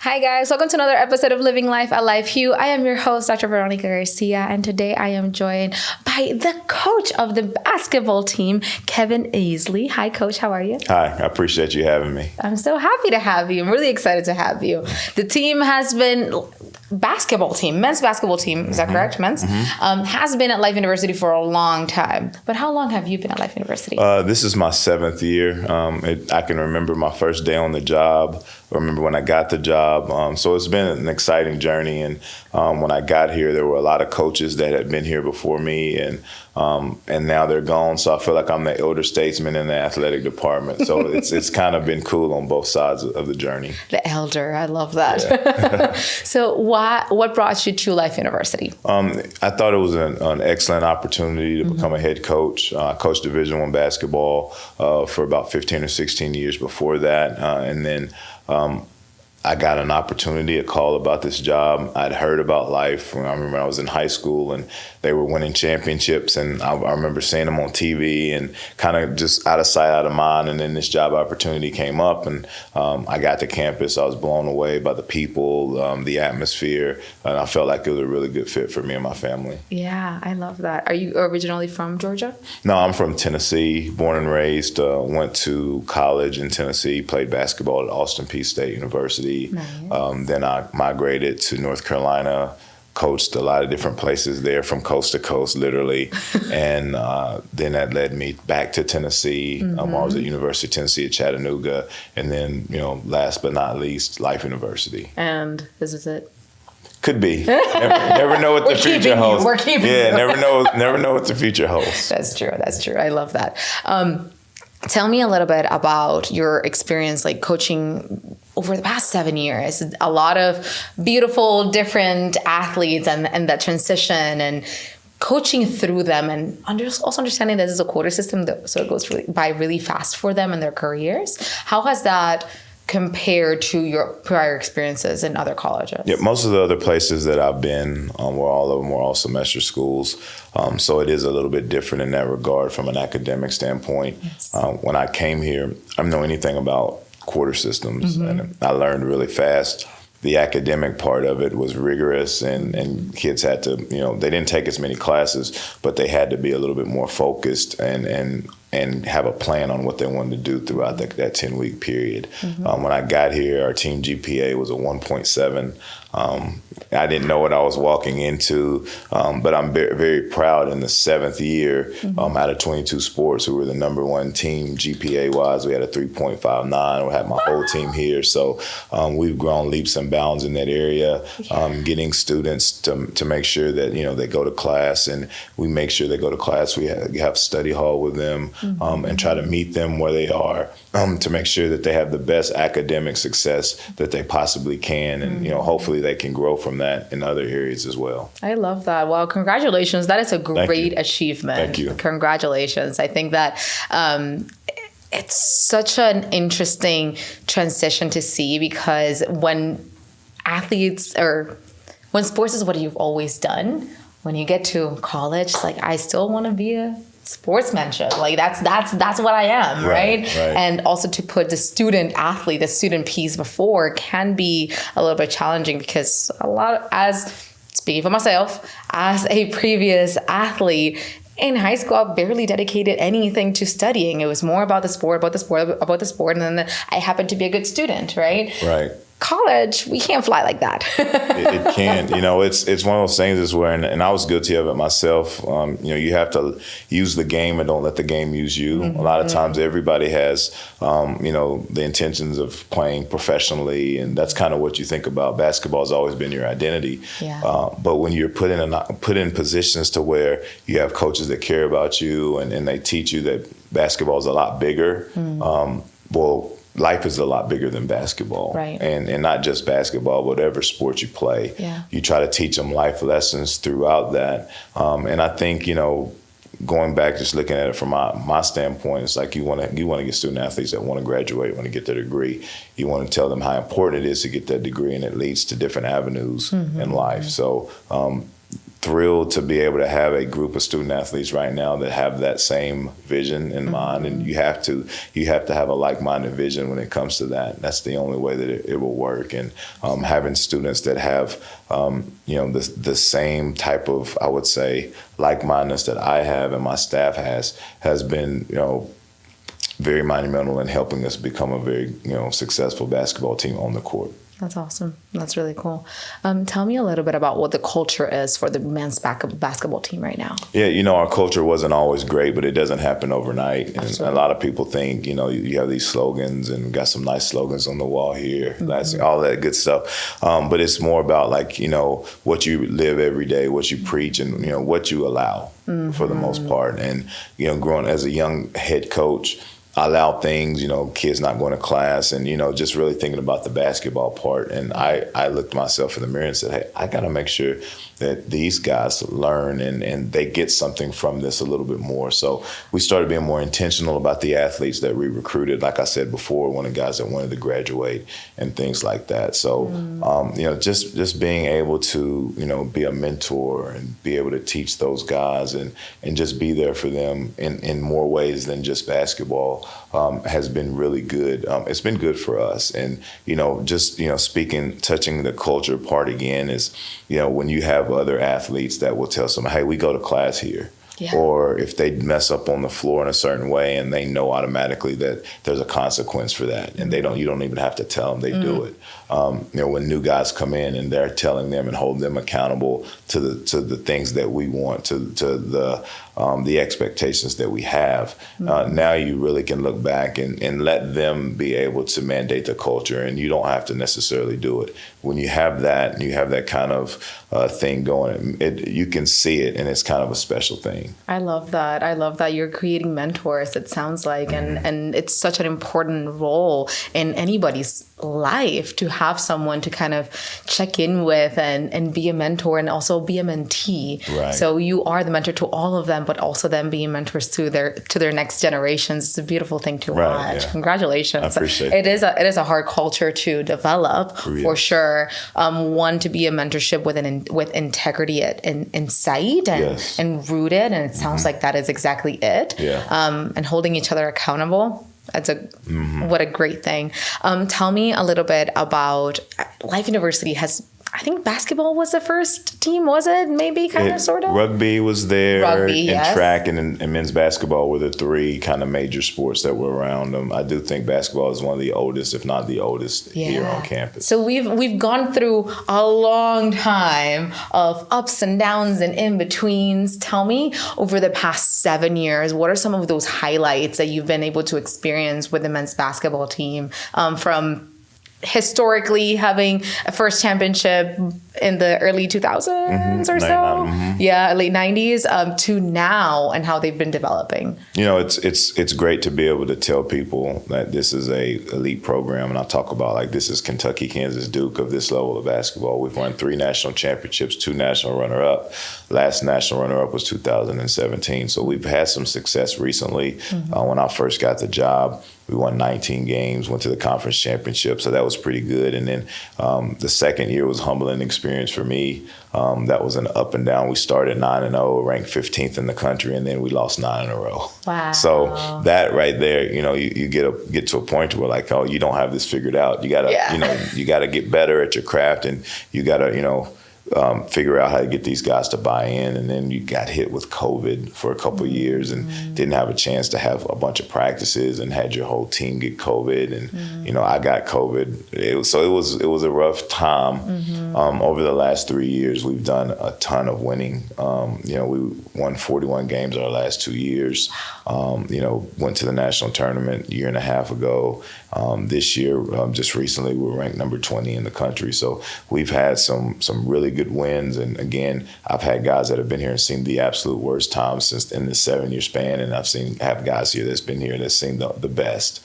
Hi guys, welcome to another episode of Living Life a Life Hue. I am your host, Dr. Veronica Garcia, and today I am joined by the coach of the basketball team, Kevin Easley. Hi Coach, how are you? Hi, I appreciate you having me. I'm so happy to have you. I'm really excited to have you. The team has been, men's basketball team, is that correct? Men's? Has been at Life University for a long time. But how long have you been at Life University? This is my 7th year. I can remember my first day on the job. I remember when I got the job. So it's been an exciting journey. And when I got here, there were a lot of coaches that had been here before me, and now they're gone. So I feel like I'm the elder statesman in the athletic department. So it's kind of been cool on both sides of the journey. The elder, I love that. Yeah. So what brought you to Life University? I thought it was an excellent opportunity to become a head coach. I coached Division I basketball for about 15 or 16 years before that. And then I got an opportunity, a call about this job. I'd heard about Life. I remember when I was in high school and they were winning championships, and I remember seeing them on TV and kind of just out of sight, out of mind. And then this job opportunity came up, and I got to campus. I was blown away by the people, the atmosphere, and I felt like it was a really good fit for me and my family. Yeah, I love that. Are you originally from Georgia? No, I'm from Tennessee, born and raised. Went to college in Tennessee, played basketball at Austin Peay State University. Nice. Then I migrated to North Carolina, coached a lot of different places there from coast to coast, literally. And then that led me back to Tennessee. I was at University of Tennessee at Chattanooga. And then, last but not least, Life University. And this is it? Could be. Never know what the future holds. We're keeping you. Yeah, never know what the future holds. That's true. I love that. Tell me a little bit about your experience like coaching over the past 7 years. A lot of beautiful, different athletes and that transition and coaching through them, and also understanding that this is a quota system, so it goes by really fast for them in their careers. How has that compared to your prior experiences in other colleges? Yeah, most of the other places that I've been were all semester schools. So it is a little bit different in that regard from an academic standpoint. Yes. When I came here, I didn't know anything about quarter systems, and I learned really fast. The academic part of it was rigorous, and kids had to, they didn't take as many classes, but they had to be a little bit more focused and have a plan on what they wanted to do throughout that 10-week period. When I got here, our team GPA was a 1.7. I didn't know what I was walking into, but I'm very, very proud in the 7th year out of 22 sports, we were the number one team GPA-wise. We had a 3.59. We had my whole team here. So we've grown leaps and bounds in that area, getting students to make sure that, they go to class, and we make sure they go to class. We have study hall with them and try to meet them where they are to make sure that they have the best academic success that they possibly can. And, hopefully they can grow from that in other areas as well. I love that. Well, congratulations. That is a great achievement. Thank you. Congratulations. I think that it's such an interesting transition to see, because when sports is what you've always done, when you get to college, it's like, I still want to be a sportsmanship. Like that's what I am, right? And also to put the student athlete, the student piece before can be a little bit challenging, because speaking for myself, as a previous athlete, in high school, I barely dedicated anything to studying. It was more about the sport, and then I happened to be a good student, right? Right. College, we can't fly like that. It can. It's one of those things is where, and I was guilty of it myself. You have to use the game and don't let the game use you. A lot of times everybody has, the intentions of playing professionally, and that's kind of what you think about. Basketball has always been your identity. Yeah. But when you're put in positions to where you have coaches that care about you and they teach you that basketball is a lot bigger, life is a lot bigger than basketball, right? And not just basketball, whatever sport you play. Yeah. You try to teach them life lessons throughout that. And I think, going back, just looking at it from my standpoint, it's like you want to get student athletes that want to graduate, want to get their degree. You want to tell them how important it is to get that degree, and it leads to different avenues in life. So thrilled to be able to have a group of student athletes right now that have that same vision in mind, and you have to have a like-minded vision when it comes to that. That's the only way that it will work. And having students that have the same type of, I would say, like-mindedness that I have and my staff has been very monumental in helping us become a very successful basketball team on the court. That's awesome. That's really cool. Tell me a little bit about what the culture is for the men's basketball team right now. Yeah, our culture wasn't always great, but it doesn't happen overnight. And a lot of people think, you have these slogans and got some nice slogans on the wall here, all that good stuff. But it's more about what you live every day, what you preach, and, what you allow for the most part. And, growing as a young head coach, I allow things, kids not going to class and, just really thinking about the basketball part. And I looked myself in the mirror and said, hey, I got to make sure that these guys learn and they get something from this a little bit more. So we started being more intentional about the athletes that we recruited. Like I said before, one of the guys that wanted to graduate and things like that. So, just being able to, be a mentor and be able to teach those guys and just be there for them in more ways than just basketball has been really good. It's been good for us. And, touching the culture part again is, when you have other athletes that will tell someone, hey, we go to class here. Yeah. Or if they mess up on the floor in a certain way and they know automatically that there's a consequence for that and you don't even have to tell them, they do it. When new guys come in and they're telling them and holding them accountable to the things that we want, to the expectations that we have. Now you really can look back and let them be able to mandate the culture, and you don't have to necessarily do it. When you have that and you have that kind of thing going, you can see it, and it's kind of a special thing. I love that. I love that you're creating mentors, it sounds like, and it's such an important role in anybody's life to have someone to kind of check in with and be a mentor and also be a mentee. Right. So you are the mentor to all of them, but also them being mentors to their next generations. It's a beautiful thing to watch. Yeah. Congratulations. I appreciate it. It is a hard culture to develop for sure. One, to be a mentorship with integrity and sight and rooted, and it sounds like that is exactly it. Yeah. And holding each other accountable. That's what a great thing. Tell me a little bit about Life University. I think basketball was the first team, was it? Maybe kind of, sort of? Rugby was there. And track and men's basketball were the three kind of major sports that were around them. I do think basketball is one of the oldest, if not the oldest, here on campus. So we've gone through a long time of ups and downs and in-betweens. Tell me, over the past 7 years, what are some of those highlights that you've been able to experience with the men's basketball team, from historically having a first championship in the early 2000s or so, late 90s, to now, and how they've been developing? It's great to be able to tell people that this is a elite program, and I talk about this is Kentucky, Kansas, Duke of this level of basketball. We've won 3 national championships, 2 national runner-up. Last national runner-up was 2017. So we've had some success recently. When I first got the job, we won 19 games, went to the conference championship, so that was pretty good. And then the second year was a humbling experience for me. That was an up and down. We started 9-0, ranked 15th in the country, and then we lost 9 in a row. Wow! So that right there, you get to a point where you don't have this figured out. You gotta, you gotta get better at your craft, and you gotta, figure out how to get these guys to buy in. And then you got hit with COVID for a couple of years and didn't have a chance to have a bunch of practices, and had your whole team get COVID. And, I got COVID. It was a rough time. Over the last 3 years, we've done a ton of winning. We won 41 games our last 2 years. Went to the national tournament a year and a half ago. This year, just recently, we were ranked number 20 in the country. So we've had some really good wins. And again, I've had guys that have been here and seen the absolute worst times since in this 7-year span. And I've have guys here that's been here that's seen the best.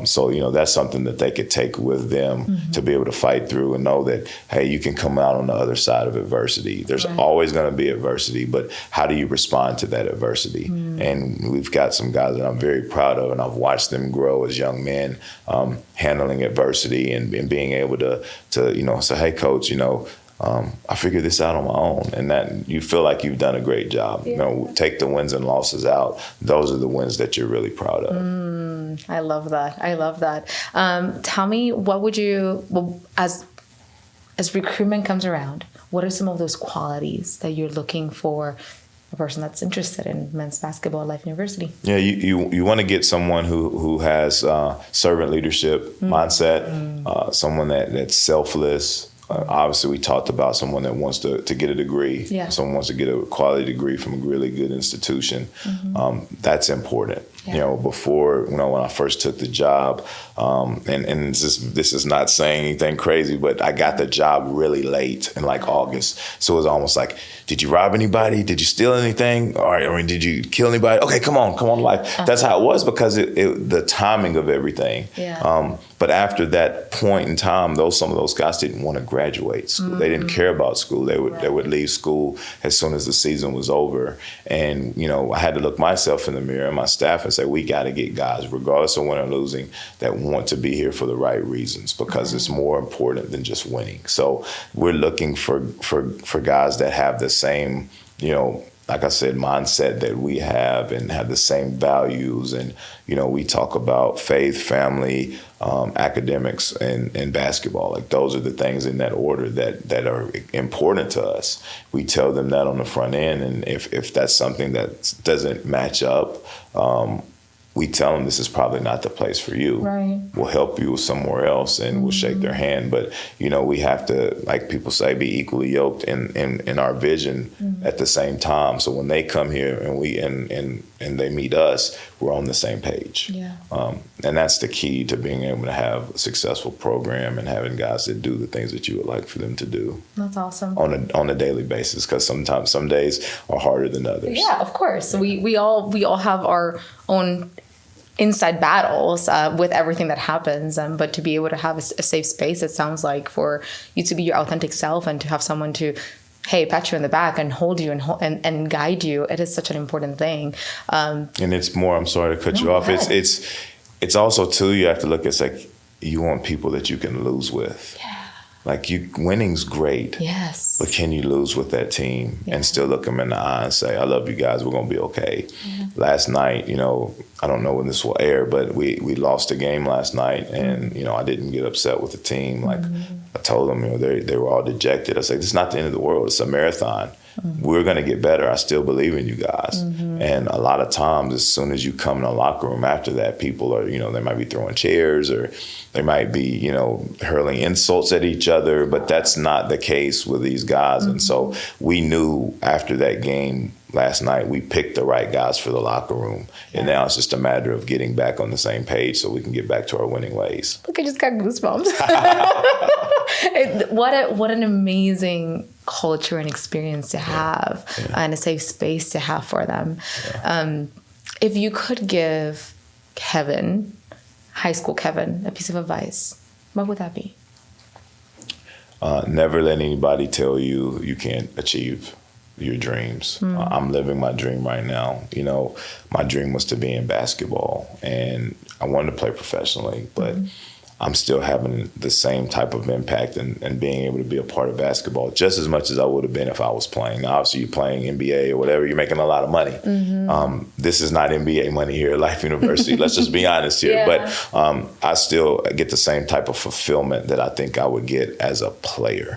So, that's something that they could take with them to be able to fight through and know that, hey, you can come out on the other side of adversity. There's always going to be adversity, but how do you respond to that adversity? And we've got some guys that I'm very proud of, and I've watched them grow as young men, handling adversity and being able to say, hey, coach, I figured this out on my own, and that you feel like you've done a great job. Yeah. You know, take the wins and losses out. Those are the wins that you're really proud of. I love that. I love that. Tell me, what would you, well, as recruitment comes around, what are some of those qualities that you're looking for a person that's interested in men's basketball at Life University? Yeah, you want to get someone who has servant leadership mindset, someone that's selfless. Obviously, we talked about someone that wants to get a degree. Yeah. Someone wants to get a quality degree from a really good institution. That's important. Yeah. You know, before, when I first took the job, and this is not saying anything crazy, but I got the job really late in like August. So it was almost like, did you rob anybody? Did you steal anything? Or did you kill anybody? Okay, come on, like that's how it was, because the timing of everything. Yeah. But after that point in time, some of those guys didn't want to graduate school. They didn't care about school. They would leave school as soon as the season was over. And, you know, I had to look myself in the mirror and my staff and say, we got to get guys, regardless of winning or losing, that want to be here for the right reasons, because it's more important than just winning. So we're looking for guys that have the same, you know, like I said, mindset that we have, and have the same values. And, you know, we talk about faith, family, academics, and basketball. Like, those are the things in that order that are important to us. We tell them that on the front end. And if that's something that doesn't match up, we tell them this is probably not the place for you. Right. We'll help you somewhere else, and we'll shake their hand. But, you know, we have to, like people say, be equally yoked in our vision at the same time. So when they come here and they meet us, we're on the same page. Yeah. And that's the key to being able to have a successful program and having guys that do the things that you would like for them to do. That's awesome. On a daily basis, because sometimes some days are harder than others. Yeah, of course. Yeah. We all have our own inside battles with everything that happens, but to be able to have a safe space, it sounds like, for you to be your authentic self, and to have someone to, hey, pat you in the back and hold you and guide you. It is such an important thing. And it's more, I'm sorry to cut you off. It's also too, you have to look, it's like, you want people that you can lose with. Yeah. Like, winning's great. Yes. But can you lose with that team and still look them in the eye and say, I love you guys, we're going to be okay. Yeah. Last night, you know, I don't know when this will air, but we lost a game last night, and, you know, I didn't get upset with the team. Like, I told them, you know, they were all dejected. I said, this is not the end of the world. It's a marathon. We're going to get better. I still believe in you guys. And a lot of times, as soon as you come in the locker room after that, people are, you know, they might be throwing chairs, or they might be, you know, hurling insults at each other, but that's not the case with these guys. And so we knew after that game last night, we picked the right guys for the locker room. And now it's just a matter of getting back on the same page so we can get back to our winning ways. Look, I just got goosebumps. What an amazing culture and experience to have, and a safe space to have for them. Yeah. If you could give Kevin, high school Kevin, a piece of advice, what would that be? Never let anybody tell you you can't achieve your dreams. I'm living my dream right now. You know, my dream was to be in basketball, and I wanted to play professionally, but I'm still having the same type of impact and being able to be a part of basketball just as much as I would have been if I was playing. Now, obviously, you're playing NBA or whatever, you're making a lot of money. This is not NBA money here at Life University. Let's just be honest here. Yeah. But I still get the same type of fulfillment that I think I would get as a player.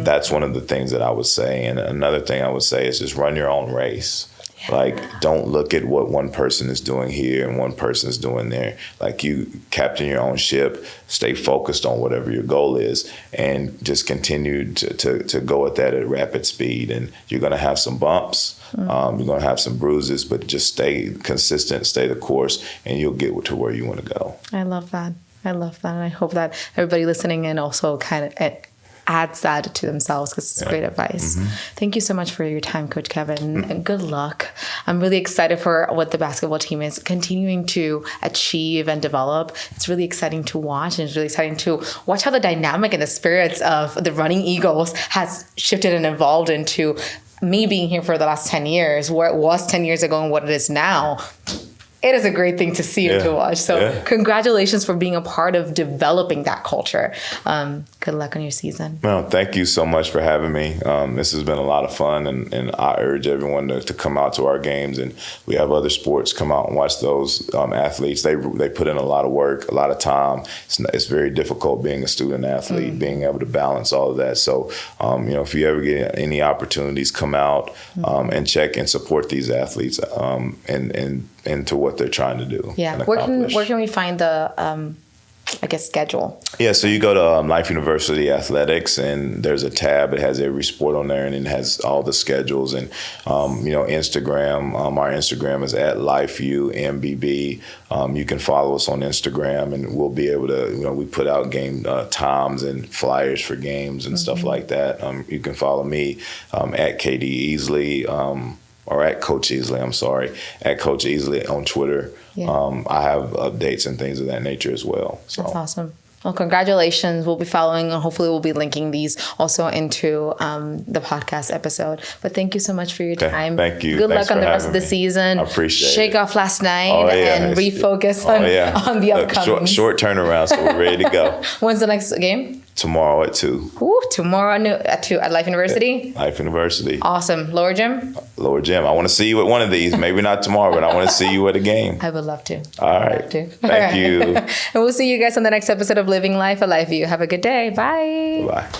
That's one of the things that I would say. And another thing I would say is just run your own race. Like, don't look at what one person is doing here and one person is doing there. Like, you captain your own ship, stay focused on whatever your goal is, and just continue to go at that at rapid speed. And you're going to have some bumps. You're going to have some bruises, but just stay consistent, stay the course, and you'll get to where you want to go. I love that. And I hope that everybody listening in also kind of adds that to themselves, because it's great advice. Thank you so much for your time, Coach Kevin, and good luck. I'm really excited for what the basketball team is continuing to achieve and develop. It's really exciting to watch, and it's really exciting to watch how the dynamic and the spirits of the Running Eagles has shifted and evolved into me being here for the last 10 years, where it was 10 years ago and what it is now. it is a great thing to see and to watch. So congratulations for being a part of developing that culture. Good luck on your season. Well, thank you so much for having me. This has been a lot of fun, and I urge everyone to come out to our games. And we have other sports. Come out and watch those athletes. They put in a lot of work, a lot of time. It's very difficult being a student athlete, being able to balance all of that. So, if you ever get any opportunities, come out and check and support these athletes and to what they're trying to do. Yeah. Where can we find the schedule? Yeah, so you go to Life University Athletics, and there's a tab. It has every sport on there, and it has all the schedules. And Instagram. Our Instagram is at LifeUMBB. You can follow us on Instagram, and we'll be able to. We put out game times and flyers for games and stuff like that. You can follow me at KD Easley. Or at Coach Easley, at Coach Easley on Twitter. Yeah. I have updates and things of that nature as well. So. That's awesome. Well, congratulations. We'll be following, and hopefully we'll be linking these also into the podcast episode. But thank you so much for your time. Thank you. Good luck on the rest of the season. I appreciate it. Shake off last night and refocus on the upcoming. Short turnaround, so we're ready to go. When's the next game? Tomorrow at 2. Ooh, tomorrow at 2 at Life University? Life University. Awesome. Lower gym? Lower gym. I want to see you at one of these. Maybe not tomorrow, but I want to see you at a game. I would love to. All right. Thank you. And we'll see you guys on the next episode of Living Life, A Life View. Have a good day. Bye. Bye.